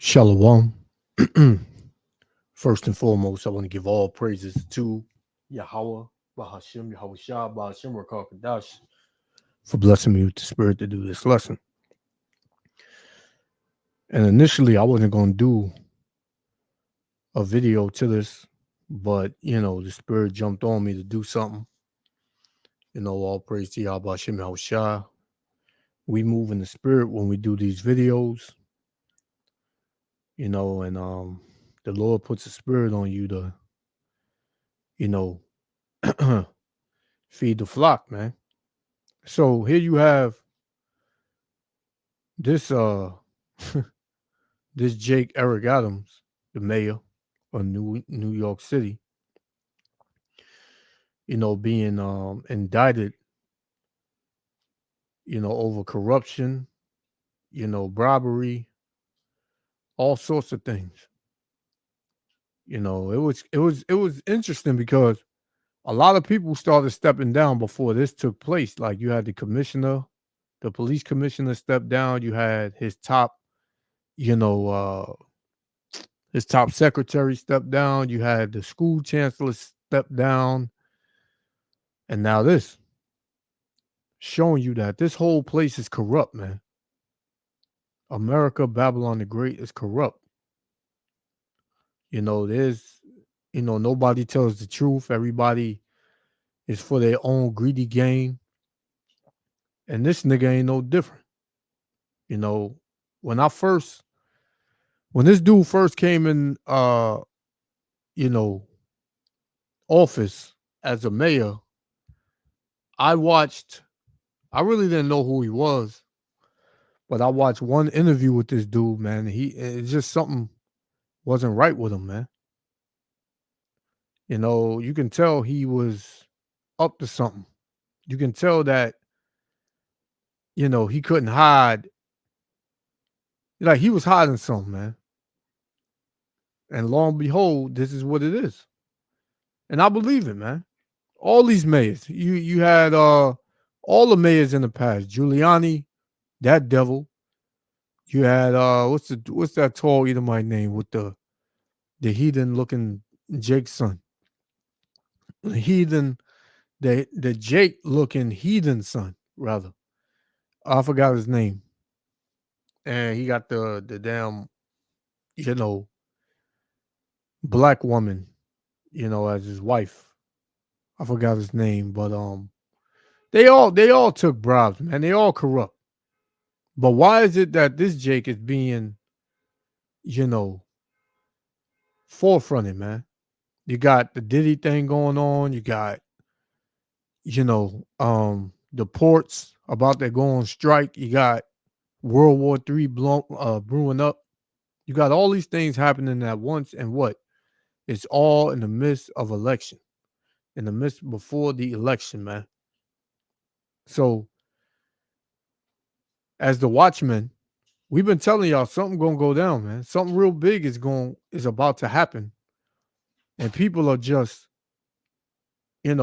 Shalom. First and foremost, I want to give all praises to Yahweh, Bahashim, Yahweh Shah, Bahashim, Rakakadash, for blessing me with the spirit to do this lesson. And initially, I wasn't going to do a video to this, but, the spirit jumped on me to do something. All praise to Yahweh, Bahashim, Yahweh Shah. We move in the spirit when we do these videos, and the Lord puts a spirit on you to, feed the flock, man. So here you have this this Jake Eric Adams, the mayor of New York City, being indicted, over corruption, bribery, all sorts of things. It was interesting because a lot of people started stepping down before this took place. Like you had the commissioner, the police commissioner stepped down. You had his top, his top secretary stepped down. You had the school chancellor step down. And now this, showing you that this whole place is corrupt, man. America, Babylon the Great is corrupt. There's, nobody tells the truth. Everybody is for their own greedy gain. And this nigga ain't no different. When this dude first came in, office as a mayor, I really didn't know who he was, but I watched one interview with this dude, man. It's just something wasn't right with him, man. You can tell he was up to something. You can tell that, he couldn't hide. Like he was hiding something, man. And lo and behold, this is what it is. And I believe it, man. All these mayors, you had all the mayors in the past, Giuliani, that devil. You had what's that tall Edomite name with the heathen looking Jake's son? The Jake looking heathen son, rather. I forgot his name. And he got the damn, black woman, as his wife. I forgot his name, but they all took bribes, man. They all corrupt. But why is it that this Jake is being, forefronted, man? You got the Diddy thing going on. You got, the ports about to go on strike. You got World War III brewing up. You got all these things happening at once, and what? It's all in the midst of election, in the midst before the election, man. So, as the watchman, we've been telling y'all something gonna go down, man. Something real big is about to happen, and people are just, they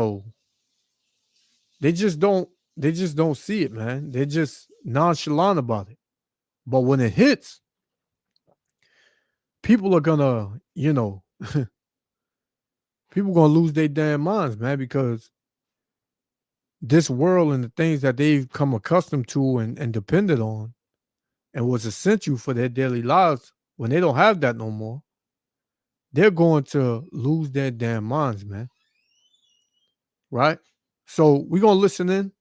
just don't see it, man. They're just nonchalant about it. But when it hits, people are gonna, people gonna lose their damn minds, man, because this world and the things that they've come accustomed to and depended on and was essential for their daily lives, when they don't have that no more, they're going to lose their damn minds, man. Right? So we're going to listen in,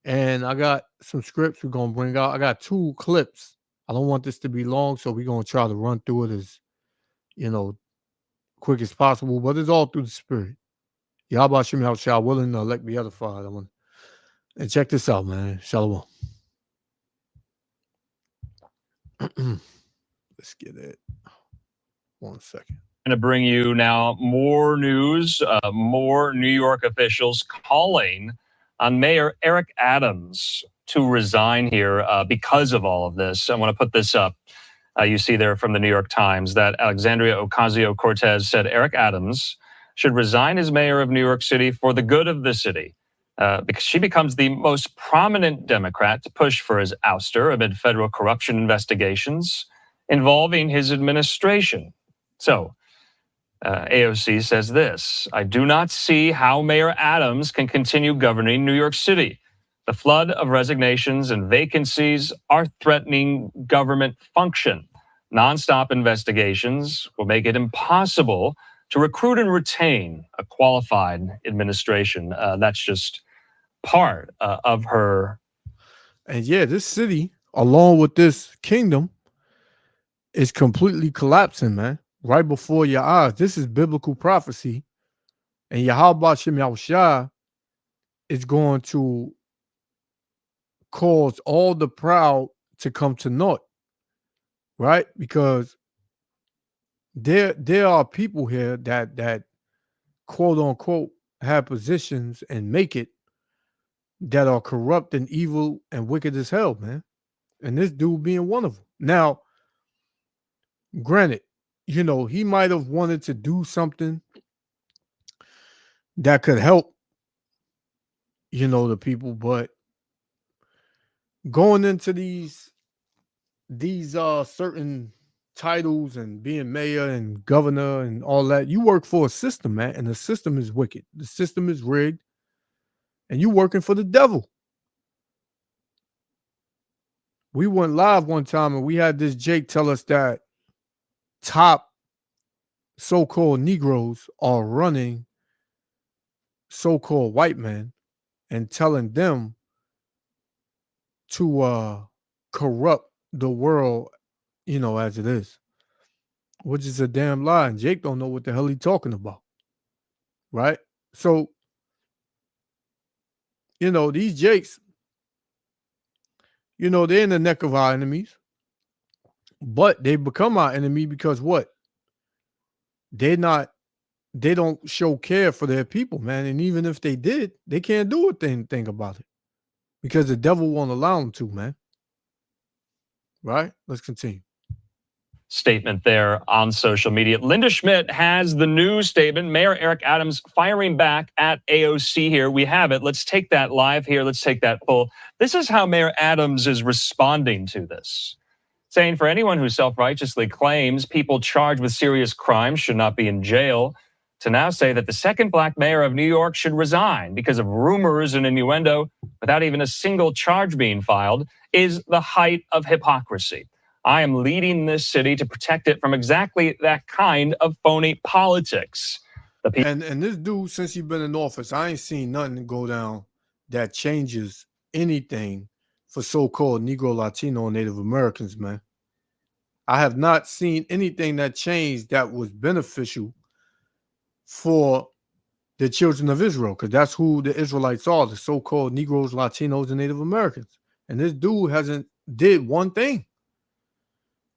and I got some scripts we're going to bring out. I got 2 clips. I don't want this to be long, so we're going to try to run through it as, quick as possible, but it's all through the spirit. Yahweh Shem Yahweh willing to elect be edified. And check this out, man. Shalom. Let's get it. 1 second. Going to bring you now more news, more New York officials calling on Mayor Eric Adams to resign here because of all of this. I want to put this up. You see there from the New York Times that Alexandria Ocasio-Cortez said Eric Adams should resign as mayor of New York City for the good of the city, because she becomes the most prominent Democrat to push for his ouster amid federal corruption investigations involving his administration. So, AOC says this: I do not see how Mayor Adams can continue governing New York City. The flood of resignations and vacancies are threatening government function. Nonstop investigations will make it impossible to recruit and retain a qualified administration. That's just part of her. And yeah, this city, along with this kingdom, is completely collapsing, man. Right before your eyes. This is biblical prophecy. And Yahweh Shem Yahushua is going to cause all the proud to come to naught. Right? Because there are people here that quote unquote have positions and make it that are corrupt and evil and wicked as hell, man. And this dude being one of them. Now, granted, he might have wanted to do something that could help, the people, but going into these certain titles and being mayor and governor and all that, you work for a system, man, and the system is wicked. The system is rigged, and you working for the devil. We went live one time and we had this Jake tell us that top so-called Negroes are running so-called white men and telling them to corrupt the world, as it is, which is a damn lie. And Jake don't know what the hell he's talking about, right? So, these Jakes, they're in the neck of our enemies, but they become our enemy because what? They don't show care for their people, man. And even if they did, they can't do a thing about it because the devil won't allow them to, man. Right? Let's continue. Statement there on social media. Linda Schmidt has the new statement. Mayor Eric Adams firing back at AOC here. We have it. Let's take that live here. Let's take that full. This is how Mayor Adams is responding to this. Saying, for anyone who self-righteously claims people charged with serious crimes should not be in jail, to now say that the second black mayor of New York should resign because of rumors and innuendo without even a single charge being filed is the height of hypocrisy. I am leading this city to protect it from exactly that kind of phony politics. And this dude, since he's been in office, I ain't seen nothing go down that changes anything for so-called Negro, Latino, and Native Americans, man. I have not seen anything that changed that was beneficial for the children of Israel, because that's who the Israelites are, the so-called Negroes, Latinos, and Native Americans. And this dude hasn't did one thing.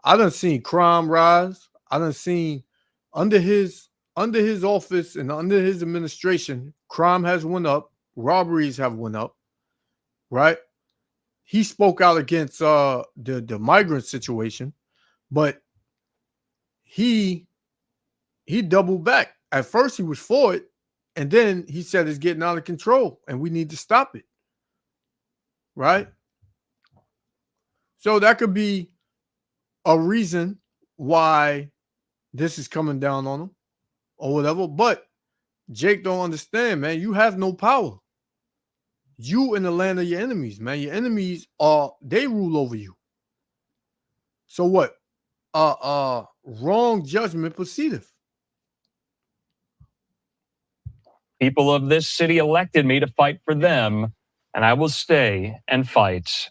I done seen crime rise. I done seen under his office and under his administration, crime has went up, robberies have went up, right? He spoke out against the migrant situation, but he doubled back. At first he was for it, and then he said it's getting out of control and we need to stop it. Right? So that could be a reason why this is coming down on him or whatever. But Jake don't understand, man. You have no power. You in the land of your enemies, man. Your enemies they rule over you. So what? Wrong judgment proceedeth. People of this city elected me to fight for them, and I will stay and fight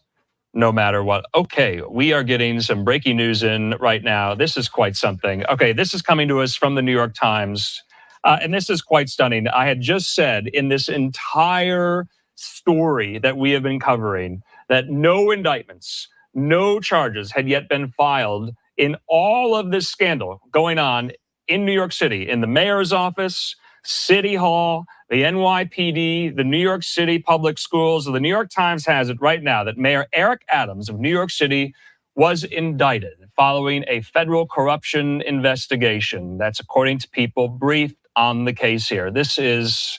no matter what. Okay, we are getting some breaking news in right now. This is quite something. Okay, this is coming to us from the New York Times, and this is quite stunning. I had just said in this entire story that we have been covering that no indictments, no charges had yet been filed in all of this scandal going on in New York City, in the mayor's office, City Hall, the NYPD, the New York City Public Schools. The New York Times has it right now that Mayor Eric Adams of New York City was indicted following a federal corruption investigation. That's according to people briefed on the case here. This is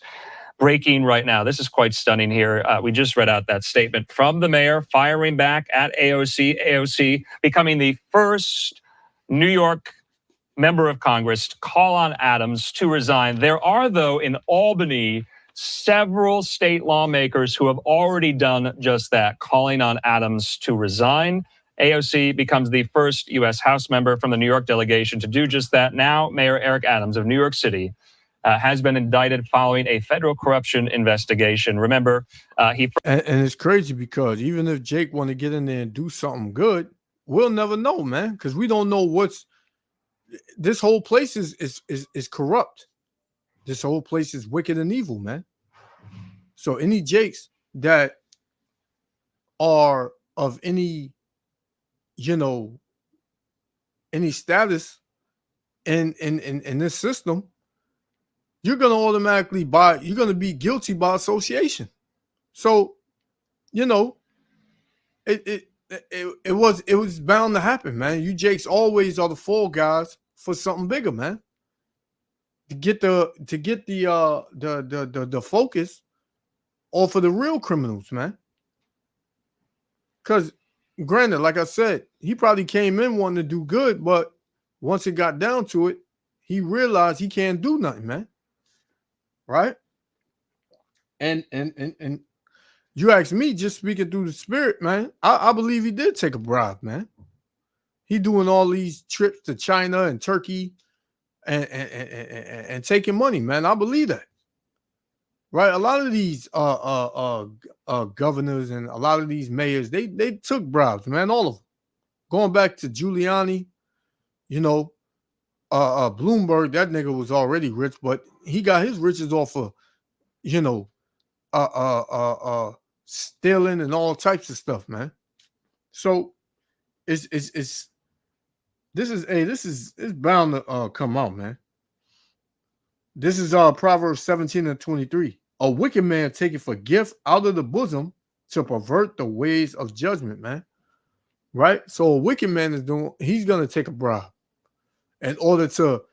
breaking right now. This is quite stunning here. We just read out that statement from the mayor firing back at AOC. AOC becoming the first New York member of Congress call on Adams to resign. There are, though, in Albany, several state lawmakers who have already done just that, calling on Adams to resign. AOC becomes the first U.S. House member from the New York delegation to do just that. Now, Mayor Eric Adams of New York City has been indicted following a federal corruption investigation. Remember, and it's crazy because even if Jake want to get in there and do something good, we'll never know, man, because we don't know what's. This whole place is corrupt. This whole place is wicked and evil, man. So any Jakes that are of any, any status in this system, you're gonna automatically you're gonna be guilty by association. So, it was bound to happen, man. You Jakes always are the fall guys for something bigger, man. To get the focus off of the real criminals, man. Because granted, like I said, he probably came in wanting to do good, but once it got down to it, he realized he can't do nothing, man. Right? And you ask me, just speaking through the spirit, man, I believe he did take a bribe, man. He doing all these trips to China and Turkey and taking money, man. I believe that. Right? A lot of these governors and a lot of these mayors, they took bribes, man, all of them. Going back to Giuliani, Bloomberg, that nigga was already rich, but he got his riches off of, stealing and all types of stuff, man. So it's bound to come out, man. This is Proverbs 17:23. A wicked man taketh for gift out of the bosom to pervert the ways of judgment, man. Right? So a wicked man he's gonna take a bribe in order to,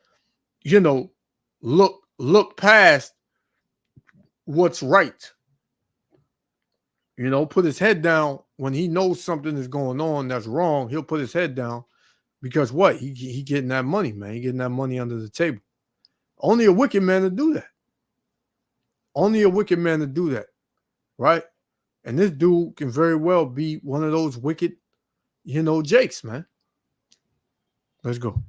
look past what's right. Put his head down when he knows something is going on that's wrong. He'll put his head down because what? He getting that money, man. He getting that money under the table. Only a wicked man to do that. Only a wicked man to do that, right? And this dude can very well be one of those wicked, Jakes, man. Let's go.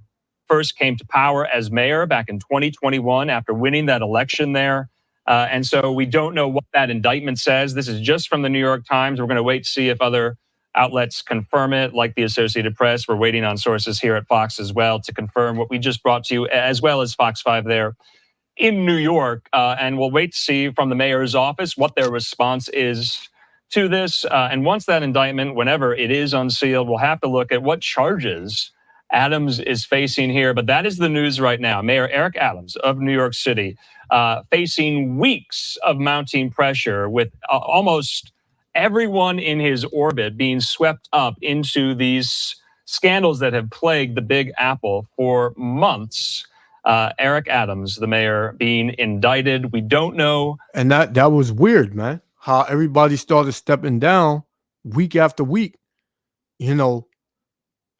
First came to power as mayor back in 2021 after winning that election there. And so we don't know what that indictment says. This is just from the New York Times. We're going to wait to see if other outlets confirm it, like the Associated Press. We're waiting on sources here at Fox as well to confirm what we just brought to you, as well as Fox 5 there in New York. And we'll wait to see from the mayor's office what their response is to this. And once that indictment, whenever it is unsealed, we'll have to look at what charges Adams is facing here. But that is the news right now. Mayor Eric Adams of New York City facing weeks of mounting pressure with almost everyone in his orbit being swept up into these scandals that have plagued the Big Apple for months. Eric Adams, the mayor, being indicted. We don't know. And that was weird, man. How everybody started stepping down week after week,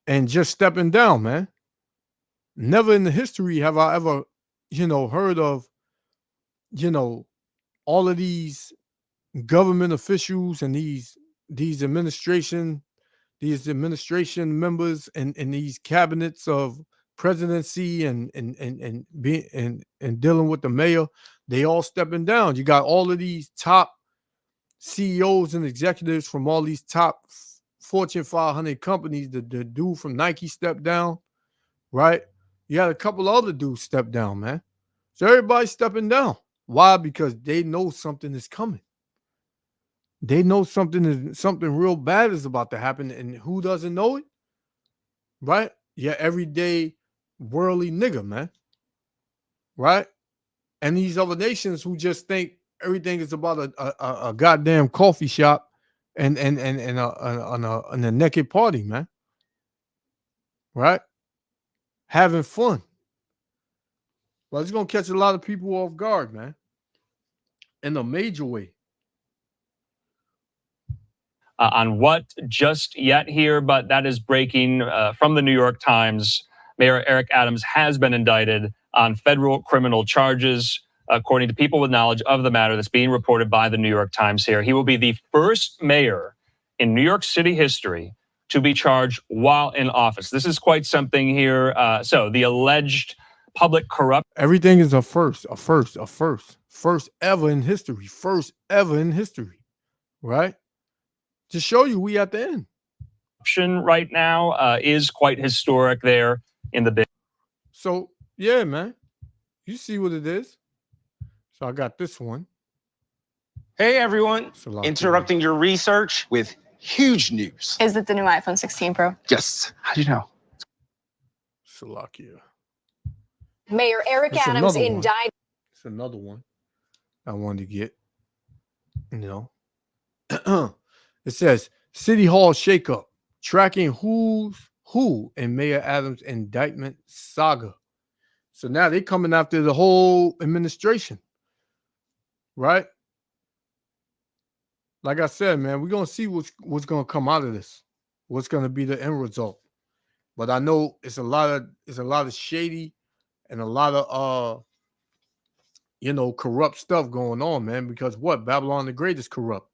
and just stepping down, man. Never in the history have I ever, heard of, all of these government officials and these administration members and these cabinets of presidency and dealing with the mayor, they all stepping down. You got all of these top CEOs and executives from all these top Fortune 500 companies. The dude from Nike stepped down, right? You had a couple other dudes step down, man. So everybody's stepping down. Why? Because they know something is coming. They know something real bad is about to happen, and who doesn't know it? Right? Yeah, everyday worldly nigga, man. Right? And these other nations who just think everything is about a goddamn coffee shop and a naked party, man. Right? Having fun. But it's gonna catch a lot of people off guard, man. In a major way. On what just yet here, but that is breaking from the New York Times. Mayor Eric Adams has been indicted on federal criminal charges, according to people with knowledge of the matter that's being reported by the New York Times here. He will be the first mayor in New York City history to be charged while in office. This is quite something here. So the alleged public corruption. Everything is a first ever in history, right? To show you we at the end. Right now is quite historic there in the big. So yeah, man, you see what it is. So I got this one. Hey everyone, interrupting your research with huge news. Is it the new iPhone 16 Pro? Yes. How do you know? Salakia. Mayor Eric Adams indicted. It's another one I wanted to get. You know, it says City Hall shakeup, tracking who's who in Mayor Adams' indictment saga. So now they coming after the whole administration, right? Like I said, man, we're gonna see what's gonna come out of this. What's gonna be the end result? But I know it's a lot of shady and a lot of corrupt stuff going on, man. Because what? Babylon the Great is corrupt.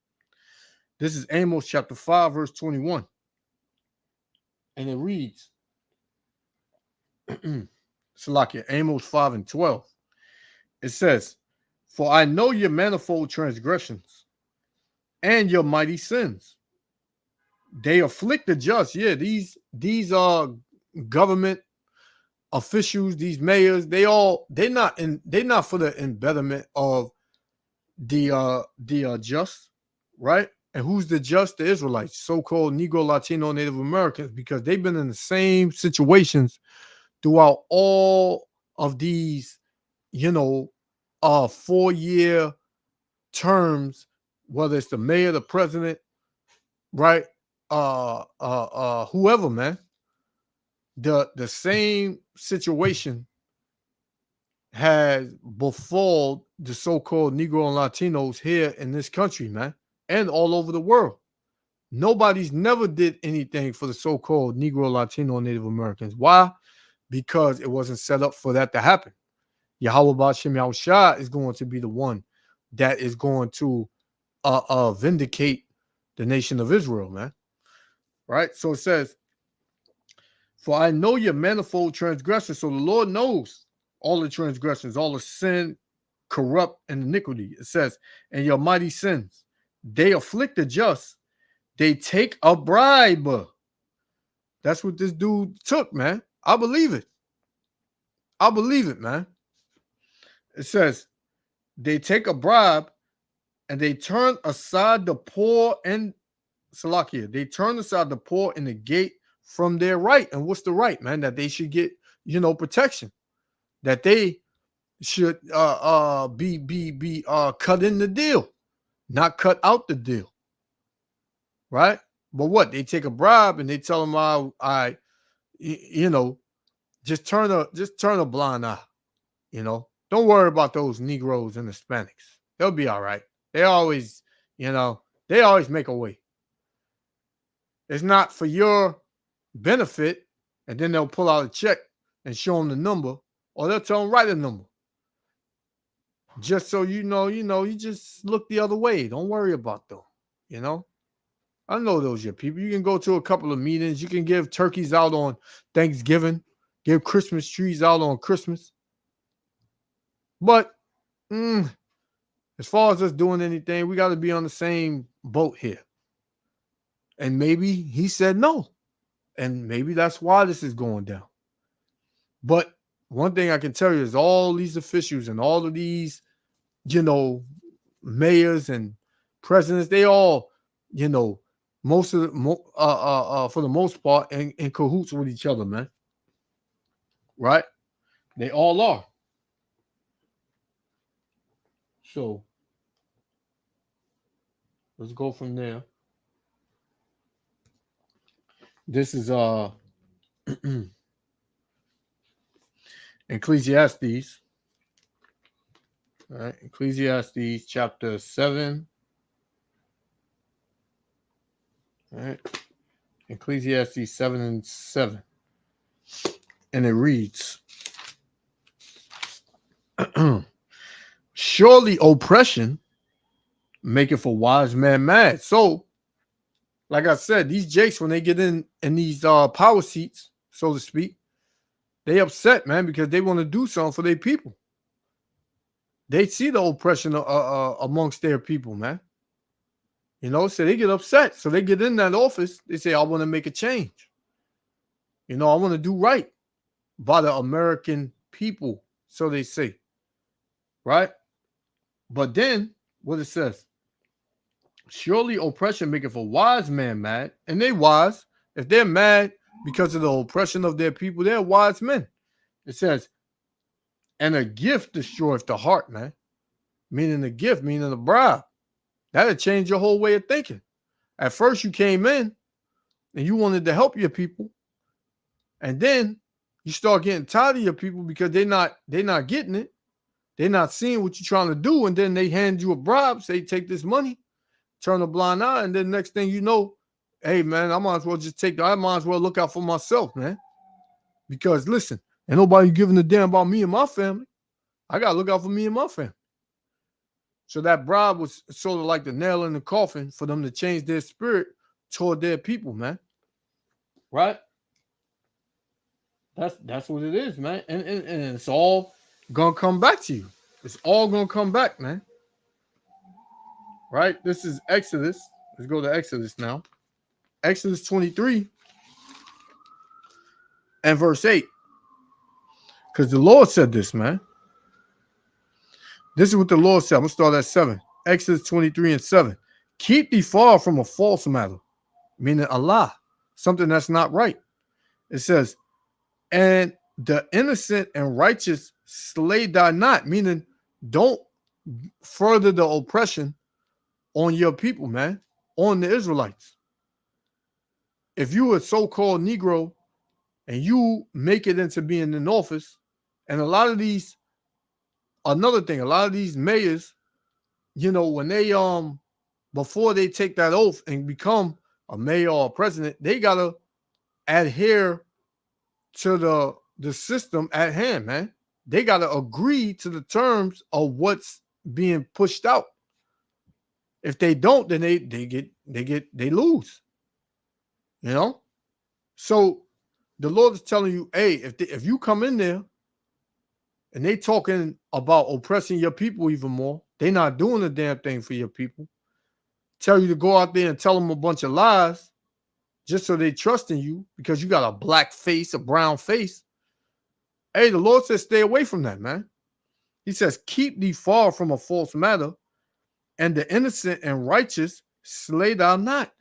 This is Amos chapter 5, verse 21. And it reads, Salakia, Amos 5 and 12. It says, "For I know your manifold transgressions and your mighty sins. They afflict the just." Yeah, these government officials, these mayors, they're not for the embetterment of the just, right? And who's the just? The Israelites, so-called Negro, Latino, Native Americans, because they've been in the same situations throughout all of these, 4-year terms, whether it's the mayor, the president, right? Whoever, man. The same situation has befall the so-called Negro and Latinos here in this country, man, and all over the world. Nobody's never did anything for the so-called Negro, Latino, and Native Americans. Why? Because it wasn't set up for that to happen. Yahweh Ba'ashem Yahushua is going to be the one that is going to vindicate the nation of Israel, man. Right? So it says, "For I know your manifold transgressions." So the Lord knows all the transgressions, all the sin, corrupt, and iniquity. It says, "And your mighty sins, they afflict the just. They take a bribe." That's what this dude took, man. I believe it. I believe it, man. It says, "They take a bribe and they turn aside the poor and Salakia. They turn aside the poor in the gate from their right." And what's the right, man? That they should get, protection. That they should be cut in the deal, not cut out the deal. Right? But what? They take a bribe and they tell them, just turn a blind eye. Don't worry about those Negroes and Hispanics. They'll be all right. They always make a way. It's not for your benefit, and then they'll pull out a check and show them the number, or they'll tell them write a number. Just so you just look the other way. Don't worry about them. I know those your people. You can go to a couple of meetings. You can give turkeys out on Thanksgiving, give Christmas trees out on Christmas. But as far as us doing anything, we got to be on the same boat here. And maybe he said no. And maybe that's why this is going down. But one thing I can tell you is all these officials and all of these, mayors and presidents, they all, most of the, for the most part, in cahoots with each other, man. Right? They all are. So let's go from there. This is Ecclesiastes. All right, Ecclesiastes chapter 7. All right. Ecclesiastes 7 and 7. And it reads, surely oppression maketh a wise man mad. So, like I said, these jakes, when they get in these power seats, so to speak, they upset, man, because they want to do something for their people. They see the oppression amongst their people, man. You know, so they get upset. So they get in that office. They say, I want to make a change. You know, I want to do right by the American people, so they say. Right? But then, what it says, surely oppression maketh a wise man mad. And they wise. If they're mad because of the oppression of their people, they're wise men. It says, and a gift destroyeth the heart, man. Meaning a gift, meaning a bribe. That'll change your whole way of thinking. At first, you came in and you wanted to help your people. And then you start getting tired of your people because they're not getting it. They're not seeing what you're trying to do. And then they hand you a bribe, say, take this money, turn a blind eye. And then next thing you know, hey, man, I might as well look out for myself, man. Because listen, ain't nobody giving a damn about me and my family. I got to look out for me and my family. So that bribe was sort of like the nail in the coffin for them to change their spirit toward their people, man. Right? That's what it is, man. And it's all going to come back to you. It's all going to come back, man. Right? This is Exodus. Let's go to Exodus now. Exodus 23 and verse 8. Because the Lord said this, man. This is what the Lord said. I'm going to start at 7. Exodus 23 and 7. Keep thee far from a false matter, meaning a lie, something that's not right. It says, and the innocent and righteous slay thy not, meaning don't further the oppression on your people, man, on the Israelites. If you a so-called Negro and you make it into being in office, and a lot of these mayors, you know, when they before they take that oath and become a mayor or a president, they gotta adhere to the system at hand, man. They gotta agree to the terms of what's being pushed out. If they don't, then they lose. You know? So the Lord is telling you, hey, if you come in there and they talking about oppressing your people even more, they not doing a damn thing for your people. Tell you to go out there and tell them a bunch of lies just so they trust in you because you got a black face, a brown face. Hey, the Lord says stay away from that, man. He says, keep thee far from a false matter, and the innocent and righteous slay thou not.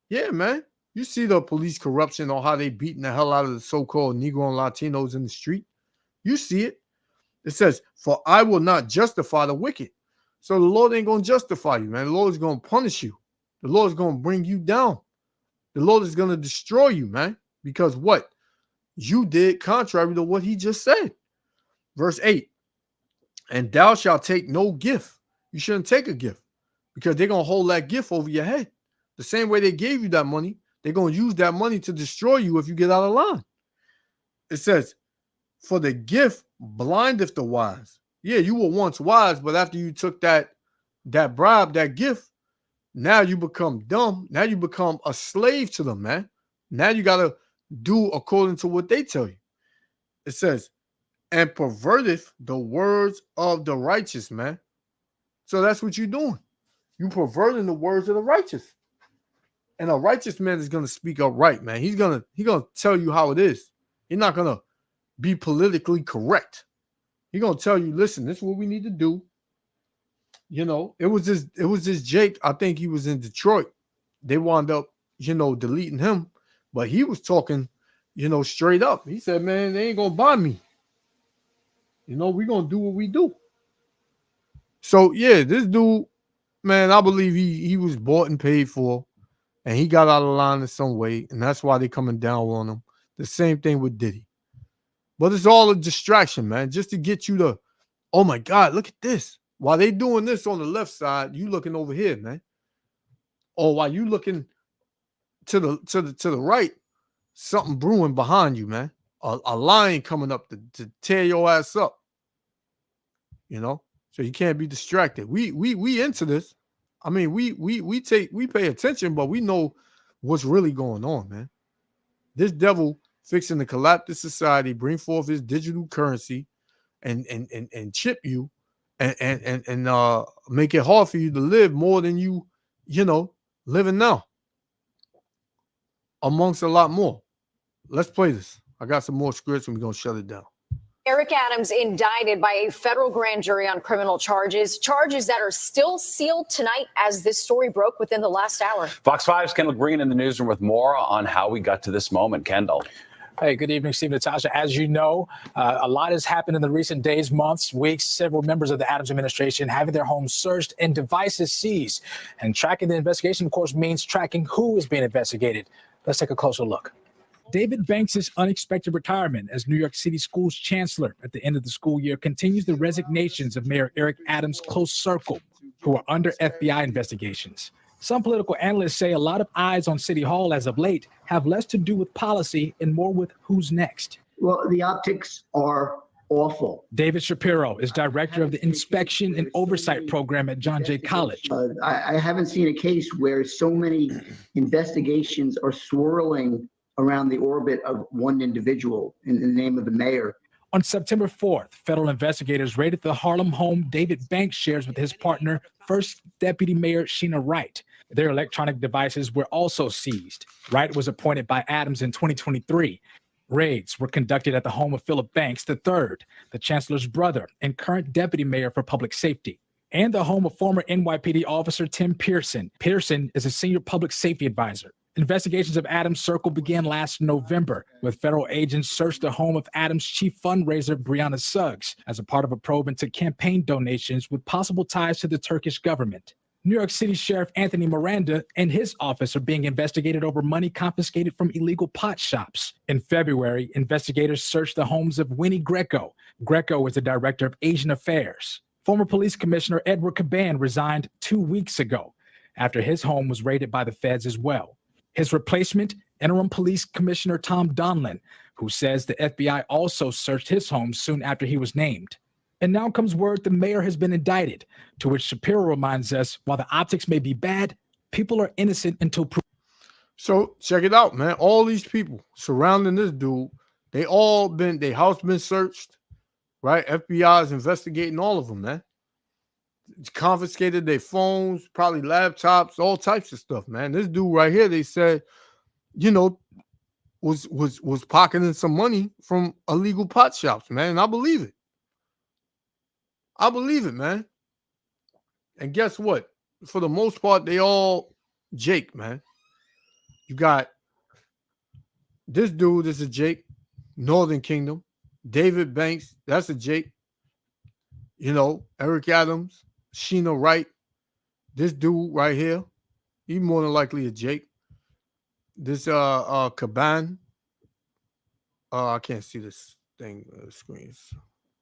Yeah, man. You see the police corruption or how they beating the hell out of the so-called Negro and Latinos in the street. You see it. It says, for I will not justify the wicked. So the Lord ain't going to justify you, man. The Lord is going to punish you. The Lord is going to bring you down. The Lord is going to destroy you, man. Because what? You did contrary to what he just said. Verse 8. And thou shalt take no gift. You shouldn't take a gift because they're going to hold that gift over your head. The same way they gave you that money, they're going to use that money to destroy you if you get out of line. It says, for the gift blindeth the wise. Yeah, you were once wise, but after you took that bribe, that gift, now you become dumb. Now you become a slave to them, man. Now you got to do according to what they tell you. It says, and perverteth the words of the righteous, man. So that's what you're doing. You perverting the words of the righteous. And a righteous man is going to speak up right, man. He's going to tell you how it is. He's not going to be politically correct. He's going to tell you, listen, this is what we need to do. You know, it was this Jake, I think he was in Detroit. They wound up, deleting him, but he was talking, straight up. He said, man, they ain't going to buy me. We're going to do what we do. So, yeah, this dude, man, I believe he was bought and paid for, and he got out of line in some way, and that's why they're coming down on him. The same thing with Diddy. But it's all a distraction, man, just to get you to, oh, my God, look at this. While they doing this on the left side, you looking over here, man. Or while you looking to the right, something brewing behind you, man. a lion coming up to tear your ass up. You know, so you can't be distracted. We into this. I mean, we pay attention, but we know what's really going on, man. This devil fixing to collapse the society, bring forth his digital currency, and chip you, and make it hard for you to live more than you living now. Amongst a lot more. Let's play this. I got some more scripts and we're gonna shut it down. Eric Adams indicted by a federal grand jury on criminal charges that are still sealed tonight as this story broke within the last hour. Fox 5's Kendall Green in the newsroom with more on how we got to this moment. Kendall. Hey, good evening, Steve, Natasha. As you know, a lot has happened in the recent days, months, weeks. Several members of the Adams administration having their homes searched and devices seized. And tracking the investigation, of course, means tracking who is being investigated. Let's take a closer look. David Banks' unexpected retirement as New York City Schools chancellor at the end of the school year continues the resignations of Mayor Eric Adams' close circle, who are under FBI investigations. Some political analysts say a lot of eyes on City Hall as of late have less to do with policy and more with who's next. Well, the optics are awful. David Shapiro is director of the Inspection and Oversight Program at John Jay College. I haven't seen a case where so many investigations are swirling around the orbit of one individual in the name of the mayor. On September 4th, federal investigators raided the Harlem home David Banks shares with his partner, First Deputy Mayor Sheena Wright. Their electronic devices were also seized. Wright was appointed by Adams in 2023. Raids were conducted at the home of Philip Banks III, the chancellor's brother and current deputy mayor for public safety, and the home of former NYPD officer Tim Pearson. Pearson is a senior public safety advisor. Investigations of Adams' circle began last November, with federal agents searched the home of Adams' chief fundraiser, Brianna Suggs, as a part of a probe into campaign donations with possible ties to the Turkish government. New York City Sheriff Anthony Miranda and his office are being investigated over money confiscated from illegal pot shops. In February, investigators searched the homes of Winnie Greco. Greco is the director of Asian Affairs. Former Police Commissioner Edward Caban resigned 2 weeks ago after his home was raided by the feds as well. His replacement, Interim Police Commissioner Tom Donlin, who says the FBI also searched his home soon after he was named. And now comes word the mayor has been indicted, to which Shapiro reminds us, while the optics may be bad, people are innocent until proven. So check it out, man. All these people surrounding this dude, their house been searched, right? FBI is investigating all of them, man. It's confiscated their phones, probably laptops, all types of stuff, man. This dude right here, they said, was pocketing some money from illegal pot shops, man. And I believe it. I believe it, man. And guess what? For the most part, they all Jake, man. You got this dude is a Jake, Northern Kingdom. David Banks, that's a Jake. Eric Adams, Sheena Wright, this dude right here, he more than likely a Jake. This Caban, I can't see this thing screens.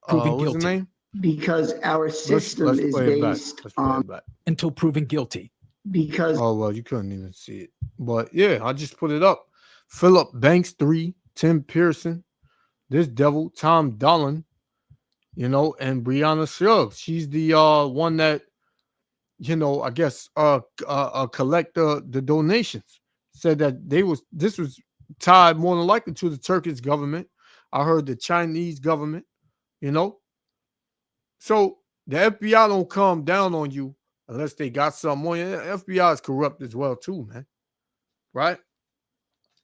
What's his name? Because our system is based on until proven guilty. Because you couldn't even see it, but yeah, I just put it up. Philip Banks III, Tim Pearson, this devil Tom Dolan. And Brianna Suggs. She's the one that, I guess collect the donations. Said that this was tied more than likely to the Turkish government. I heard the Chinese government, So the FBI don't come down on you unless they got something on you. The FBI is corrupt as well too, man. Right?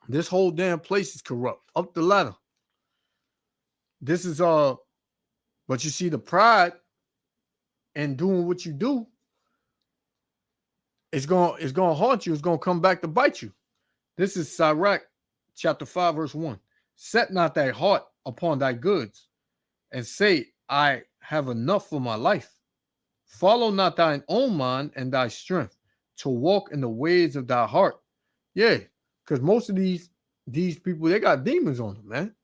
This whole damn place is corrupt. Up the ladder. This is but you see the pride in doing what you do, it's gonna haunt you. It's gonna come back to bite you. This is Sirach chapter 5, verse 1. Set not thy heart upon thy goods, and say, I have enough for my life. Follow not thine own mind and thy strength, to walk in the ways of thy heart. Yeah, because most of these people, they got demons on them, man.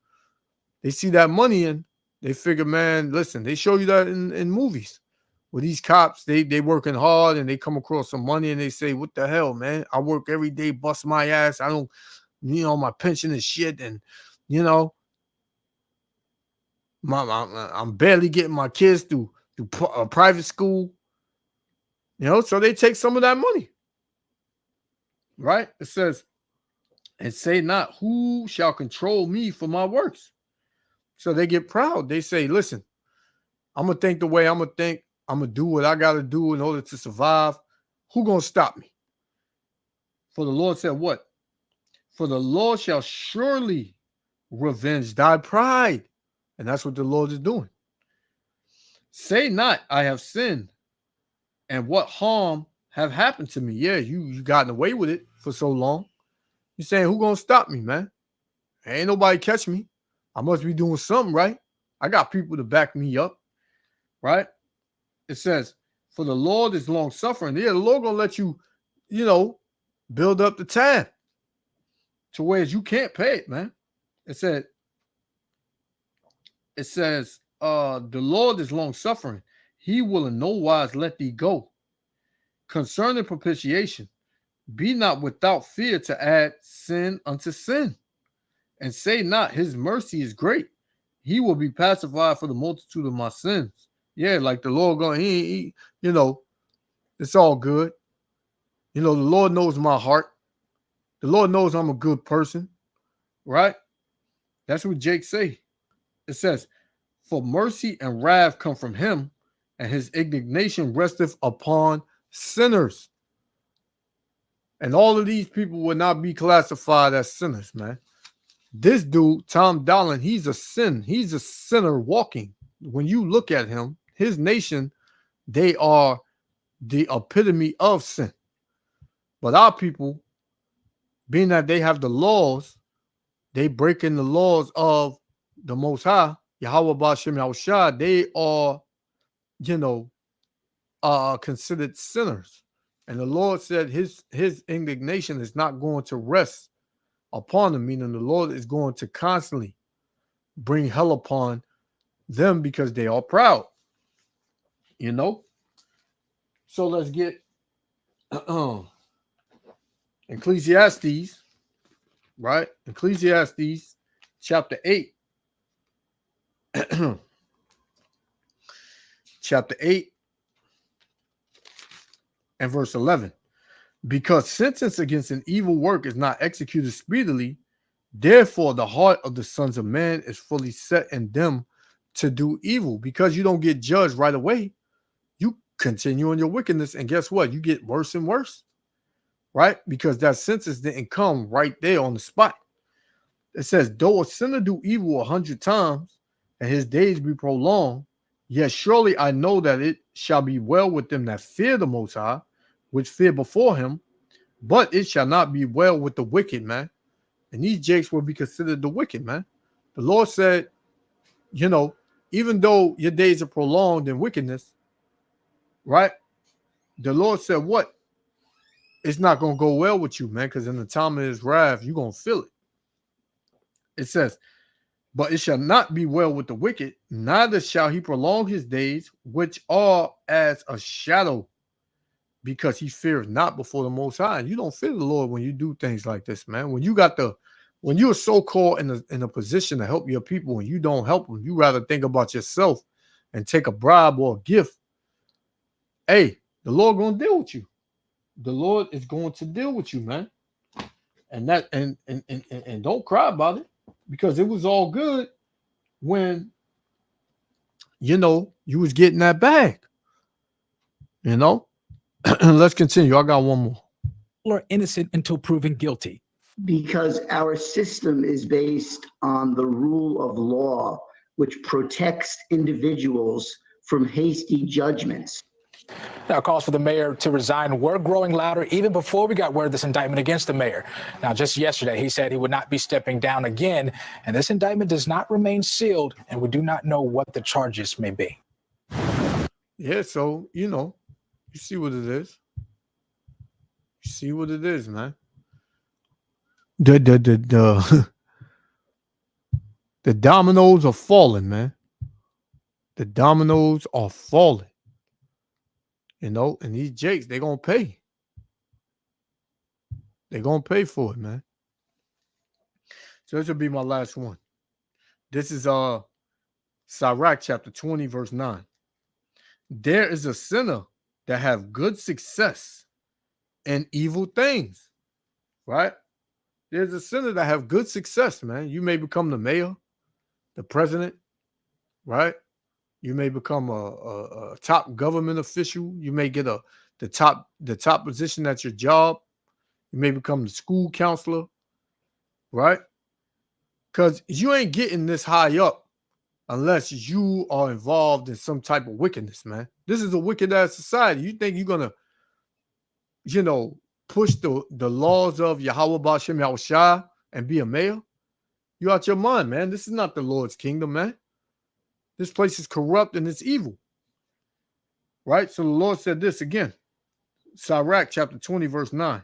They see that money in. They figure, man, listen, they show you that in movies where these cops, they working hard and they come across some money and they say, what the hell, man? I work every day, bust my ass. I don't, my pension is shit. And, I'm barely getting my kids through private school. You know, so they take some of that money. Right? It says, and say not, who shall control me for my works? So they get proud. They say, listen, I'm going to think the way I'm going to think. I'm going to do what I got to do in order to survive. Who going to stop me? For the Lord said what? For the Lord shall surely revenge thy pride. And that's what the Lord is doing. Say not, I have sinned, and what harm have happened to me? Yeah, you gotten away with it for so long. You're saying, who gonna stop me, man? Ain't nobody catch me. I must be doing something right. I got people to back me up, right? It says, for the Lord is long suffering. Yeah, the Lord gonna let you, build up the tab to where you can't pay it, man. It says, the Lord is long suffering. He will in no wise let thee go. Concerning propitiation, be not without fear to add sin unto sin. And say not, his mercy is great. He will be pacified for the multitude of my sins. Yeah, like the Lord going, he it's all good. The Lord knows my heart. The Lord knows I'm a good person, right? That's what Jake say. It says, for mercy and wrath come from him, and his indignation resteth upon sinners. And all of these people will not be classified as sinners, man. This dude, Tom Dallin, he's a sinner walking. When you look at him, his nation, they are the epitome of sin. But our people, being that they have the laws, they break in the laws of the Most High, Yahweh Ba'Shem Yahushua, they are, considered sinners. And the Lord said his indignation is not going to rest upon them, meaning the Lord is going to constantly bring hell upon them because they are proud. So let's get Ecclesiastes, right? Ecclesiastes chapter 8. Chapter 8 and verse 11. Because sentence against an evil work is not executed speedily, therefore the heart of the sons of man is fully set in them to do evil. Because you don't get judged right away, you continue in your wickedness, and guess what? You get worse and worse, right? Because that sentence didn't come right there on the spot. It says, though a sinner do evil 100 times, and his days be prolonged, yet surely I know that it shall be well with them that fear the Most High, which fear before him, but it shall not be well with the wicked, man. And these jakes will be considered the wicked, man. The Lord said, even though your days are prolonged in wickedness, right? The Lord said what? It's not going to go well with you, man, because in the time of his wrath, you're going to feel it. It says, but it shall not be well with the wicked, neither shall he prolong his days, which are as a shadow, because he fears not before the Most High. And you don't fear the Lord when you do things like this, man. When you're so-called in a position to help your people and you don't help them, you rather think about yourself and take a bribe or a gift. Hey, the Lord going to deal with you. The Lord is going to deal with you, man. And that and don't cry about it, because it was all good when you was getting that bag. Let's continue. I got one more. People are innocent until proven guilty. Because our system is based on the rule of law, which protects individuals from hasty judgments. Now, calls for the mayor to resign were growing louder even before we got word of this indictment against the mayor. Now, just yesterday, he said he would not be stepping down again, and this indictment does not remain sealed, and we do not know what the charges may be. Yeah, so, you see what it is. You see what it is, man. The dominoes are falling, man. The dominoes are falling. And these jakes, they're going to pay. They're going to pay for it, man. So this will be my last one. This is Sirach chapter 20, verse 9. There is a sinner that have good success and evil things, right? There's a sinner that have good success, man. You may become the mayor, the president, right? You may become a top government official. You may get the top position at your job. You may become the school counselor, right? Because you ain't getting this high up unless you are involved in some type of wickedness, man. This is a wicked ass society. You think you're gonna, push the laws of Yahweh Ba'Shem Yahushua and be a mayor? You out your mind, man. This is not the Lord's kingdom, man. This place is corrupt and it's evil. Right? So the Lord said this again. Sirach chapter 20, verse 9.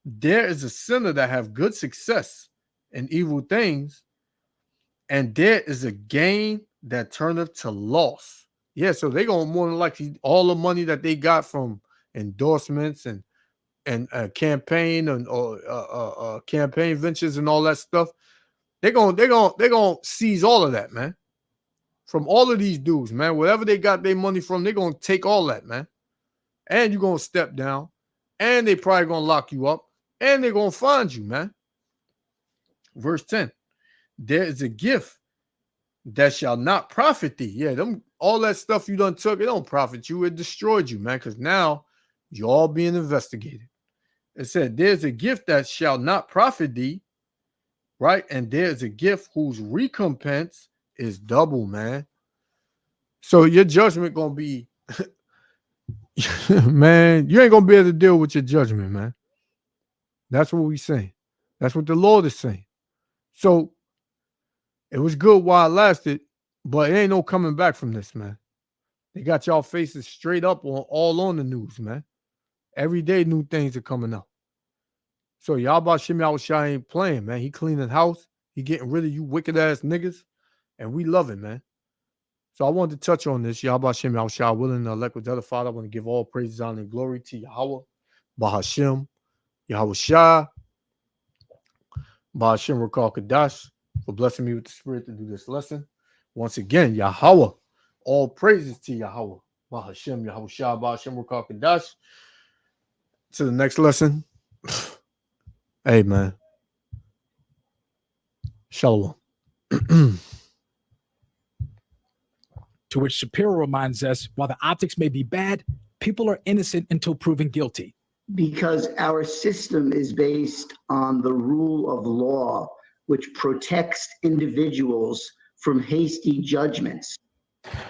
There is a sinner that have good success and evil things, and there is a gain that turneth to loss. Yeah, so they're going to more than likely all the money that they got from endorsements and campaign and campaign ventures and all that stuff. They're gonna seize all of that, man. From all of these dudes, man. Whatever they got their money from, they're gonna take all that, man. And you're gonna step down, and they probably gonna lock you up, and they're gonna find you, man. Verse 10. There is a gift that shall not profit thee. Yeah, all that stuff you done took, it don't profit you. It destroyed you, man, because now you're all being investigated. It said, there's a gift that shall not profit thee, right? And there's a gift whose recompense is double, man. So your judgment gonna be, man, you ain't gonna be able to deal with your judgment, man. That's what we saying. That's what the Lord is saying. So it was good while it lasted, but it ain't no coming back from this, man. They got y'all faces straight up all on the news, man. Every day new things are coming up. So Yahweh Shem Yahushua ain't playing, man. He cleaning house. He getting rid of you wicked ass niggas. And we love it, man. So I wanted to touch on this. Yahweh Shem Yahushua, willing to elect with the other Father. I want to give all praises, honor, and glory to Yahweh, Bahashem, Yahushua, Bahashem Rakal Kadash, for blessing me with the spirit to do this lesson. Once again, Yahweh, all praises to Yahweh, Bahashem, Yahushua, Bahashem Rakal Kadash. To the next lesson. Hey, man. Shalom. To which Shapiro reminds us, while the optics may be bad, people are innocent until proven guilty. Because our system is based on the rule of law, which protects individuals from hasty judgments.